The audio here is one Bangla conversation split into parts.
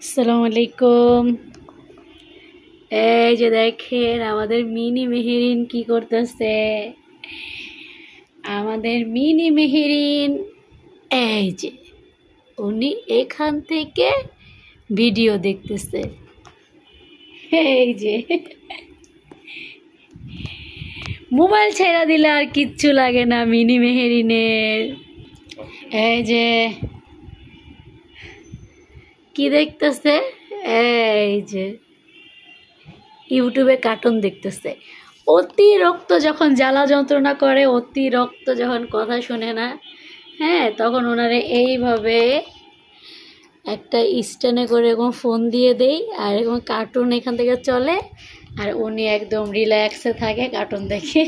আসসালামু আলাইকুম। এই যে দেখেন আমাদের মিনি মেহেরিন কি করতেছে। আমাদের মিনি মেহেরিন এই যে উনি এখান থেকে ভিডিও দেখতেছে। এই যে মোবাইল ছেড়া দিলে আর কিচ্ছু লাগে না মিনি মেহেরিনের। এই যে কি দেখতেছে, এই যে ইউটিউবে কার্টুন দেখতেছে। অতিরিক্ত যখন জ্বালা যন্ত্রণা করে, অতিরিক্ত যখন কথা শুনে না, হ্যাঁ, তখন ওনারে এইভাবে একটা স্ট্যান্ডে করে এরকম ফোন দিয়ে দেই, আর এরকম কার্টুন এখান থেকে চলে, আর উনি একদম রিল্যাক্সে থাকে কার্টুন দেখে।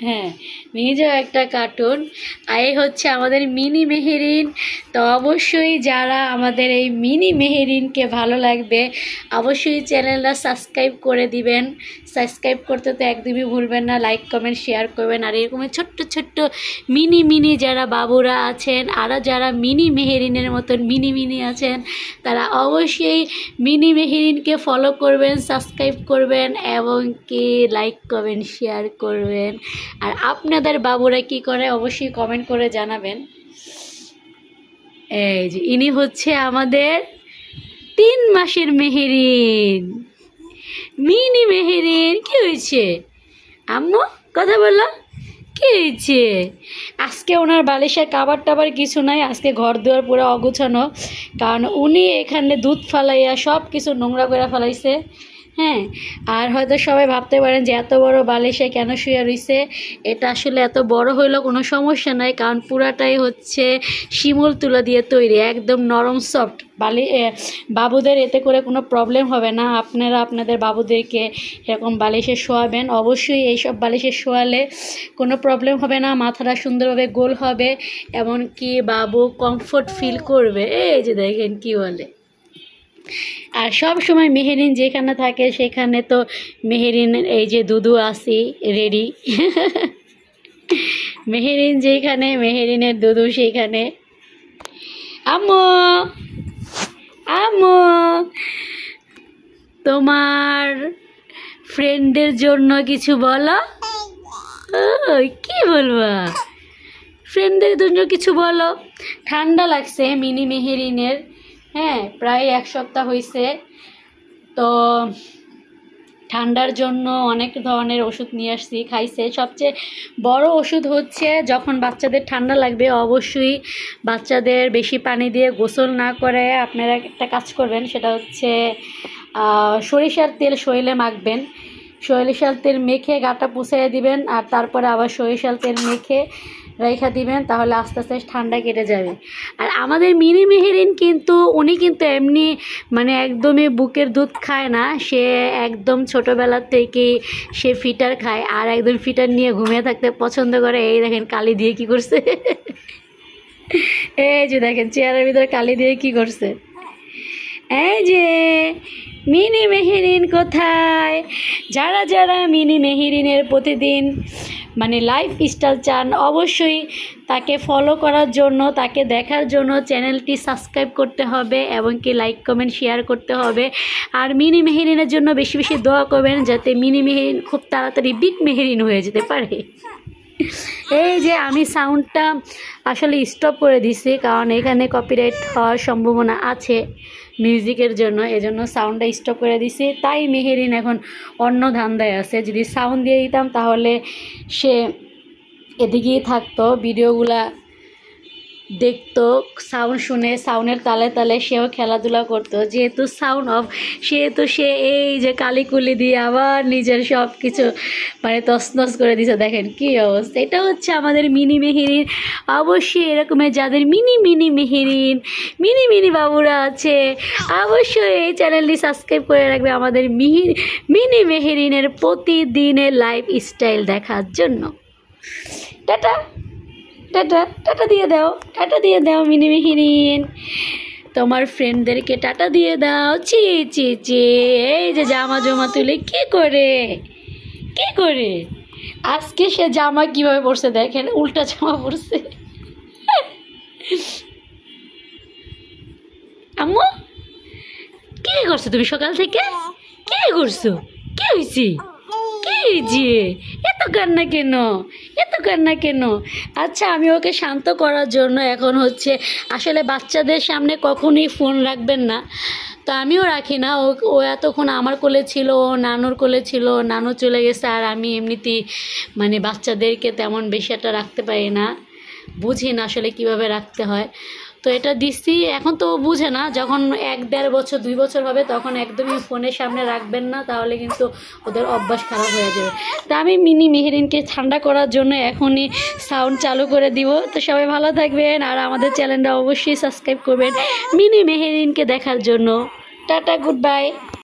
হ্যাঁ, নিজেও একটা কার্টুন। আর এই হচ্ছে আমাদের মিনি মেহেরিন। তো অবশ্যই যারা আমাদের এই মিনি মেহেরিনকে ভালো লাগবে অবশ্যই চ্যানেলটা সাবস্ক্রাইব করে দিবেন। সাবস্ক্রাইব করতে তো একদমই ভুলবেন না, লাইক কমেন্ট শেয়ার করবেন। আর এরকম ছোট্ট ছোট্ট মিনি যারা বাবুরা আছেন, আরও যারা মিনি মেহেরিনের মতন মিনি আছেন, তারা অবশ্যই মিনি মেহেরিনকে ফলো করবেন, সাবস্ক্রাইব করবেন এবং কি লাইক কমেন্ট শেয়ার করবেন। আর আপনাদের বাবুরা কি করে অবশ্যই কমেন্ট করে জানাবেন। এই যে ইনি হচ্ছে আমাদের 3 মাসের মেহেরিন, মিনি মেহেরিন। কি হয়েছে আম্মু, কথা বলো, কি হয়েছে? আজকে ওনার বালিশের কাবার টাবার কিছু নাই, আজকে ঘর দুয়ার পুরো অগুছানো, কারণ উনি এখানে দুধ ফালাইয়া সব কিছু নোংরা করে ফেলাইছে। হ্যাঁ, আর হয়তো সবাই ভাবতে পারেন যে এত বড় বালিশে কেন শুয়ে রইছে। এটা আসলে এত বড় হইলেও কোনো সমস্যা নাই, কারণ পুরাটাই হচ্ছে শিমুল তুলা দিয়ে তৈরি, একদম নরম সফট বাবুদের এতে করে কোনো প্রবলেম হবে না। আপনারা আপনাদের বাবুদেরকে এরকম বালিশে শোয়াবেন, অবশ্যই এইসব বালিশে শোয়ালে কোনো প্রবলেম হবে না, মাথাটা সুন্দরভাবে গোল হবে, এমনকি বাবু কমফোর্ট ফিল করবে। এই যে দেখেন কি বলে। আর সব সময় মেহেরিন যেখানে থাকে সেখানে তো মেহেরিনের এই যে দুধু আসি রেডি। মেহেরিন যেখানে মেহেরিনের দুধু সেইখানে। আম্মু আম্মু, তোমার ফ্রেন্ডের জন্য কিছু বলো। কি বলবা, ফ্রেন্ডদের জন্য কিছু বলো। ঠান্ডা লাগছে মিনি মেহেরিনের, হ্যাঁ, প্রায় 1 সপ্তাহ হয়েছে। তো ঠান্ডার জন্য অনেক ধরনের ওষুধ নিয়ে আসছি, খাইছে। সবচেয়ে বড় ওষুধ হচ্ছে যখন বাচ্চাদের ঠান্ডা লাগবে অবশ্যই বাচ্চাদের বেশি পানি দিয়ে গোসল না করে আপনারা একটা কাজ করবেন, সেটা হচ্ছে সরিষার তেল শরীরে মাখবেন। সরিষার তেল মেখে গাটা পুষিয়ে দিবেন, আর তারপরে আবার সরিষার তেল মেখে রেখে দিবেন, তাহলে আস্তে আস্তে ঠান্ডা কেটে যাবে। আর আমাদের মিনি মেহেরিন কিন্তু উনি কিন্তু এমনি মানে একদমই বুকের দুধ খায় না, সে একদম ছোটোবেলার থেকেই সে ফিটার খায়, আর একদম ফিটার নিয়ে ঘুমিয়ে থাকতে পছন্দ করে। এই দেখেন কালি দিয়ে কি করছে। এই যে দেখেন চেয়ারের ভিতরে কালি দিয়ে কি করছে। এই যে মিনি মেহেরিন কোথায়? যারা যারা মিনি মেহেরিনের প্রতিদিন মানে লাইফস্টাইল চান অবশ্যই তাকে ফলো করার জন্য, তাকে দেখার জন্য চ্যানেলটি সাবস্ক্রাইব করতে হবে এবং কি লাইক কমেন্ট শেয়ার করতে হবে। আর মিনি মেহেরিনের জন্য বেশি বেশি দোয়া করবেন যাতে মিনি মেহেরিন খুব তাড়াতাড়ি বিগ মেহেরিন হয়ে যেতে পারে। এই যে আমি সাউন্ডটা আসলে স্টপ করে দিছি, কারণ এখানে কপিরাইট হওয়ার সম্ভাবনা আছে মিউজিকের জন্য, এজন্য সাউন্ডটা স্টপ করে দিছি। তাই মেহেরিন এখন অন্য ধান্দায় আছে। যদি সাউন্ড দিয়ে দিতাম তাহলে সে এদিকেই থাকতো, ভিডিওগুলা দেখতো, সাউন্ড শুনে সাউন্ডের তালে তালে সেও খেলাধুলা করতো। যেহেতু সাউন্ড অফ, সেহেতু সে এই যে কালিকুলি দিয়ে আবার নিজের সব কিছু মানে তছনছ করে দিছে। দেখেন কি অবস্থা। এটা হচ্ছে আমাদের মিনি মেহেরিন। অবশ্যই এরকমের যাদের মিনি মেহেরিন মিনি বাবুরা আছে অবশ্যই এই চ্যানেলটি সাবস্ক্রাইব করে রাখবে আমাদের মিনি মেহেরিনের প্রতিদিনের লাইফস্টাইল দেখার জন্য। টাটা টাটা টাটা দিয়ে দাও, টাটা দিয়ে দাও মিনি মেহেরিন, তোমার ফ্রেন্ডদেরকে টাটা দিয়ে দাও। চি চি চি। এই যে জামা তুলে কি করে আজকে সে জামা কিভাবে পরছে দেখেন, উল্টা জামা পরছে। আম্মু কি করছো তুমি সকাল থেকে? কি করছো? কি হয়েছে? কি হয়েছে? এত কান্না কেন? এত কান্না কেন? আচ্ছা, আমি ওকে শান্ত করার জন্য এখন হচ্ছে, আসলে বাচ্চাদের সামনে কখনোই ফোন রাখবেন না, তো আমিও রাখি না। ও ও এতক্ষণ আমার কোলে ছিল, ও নানুর কোলে ছিল, নানু চলে গেছে, আর আমি এমনিতেই মানে বাচ্চাদেরকে তেমন বেশি একটা রাখতে পারি না, বুঝি না আসলে কিভাবে রাখতে হয়। তো এটা দিচ্ছি, এখন তো ও বুঝে না, যখন 1-1.5 বছর 2 বছর হবে তখন একদমই ফোনের সামনে রাখবেন না, তাহলে কিন্তু ওদের অভ্যাস খারাপ হয়ে যাবে। তা আমি মিনি মেহেরিনকে ঠান্ডা করার জন্য এখনই সাউন্ড চালু করে দিব। তো সবাই ভালো থাকবেন, আর আমাদের চ্যানেলটা অবশ্যই সাবস্ক্রাইব করবেন মিনি মেহেরিনকে দেখার জন্য। Tata, good bye.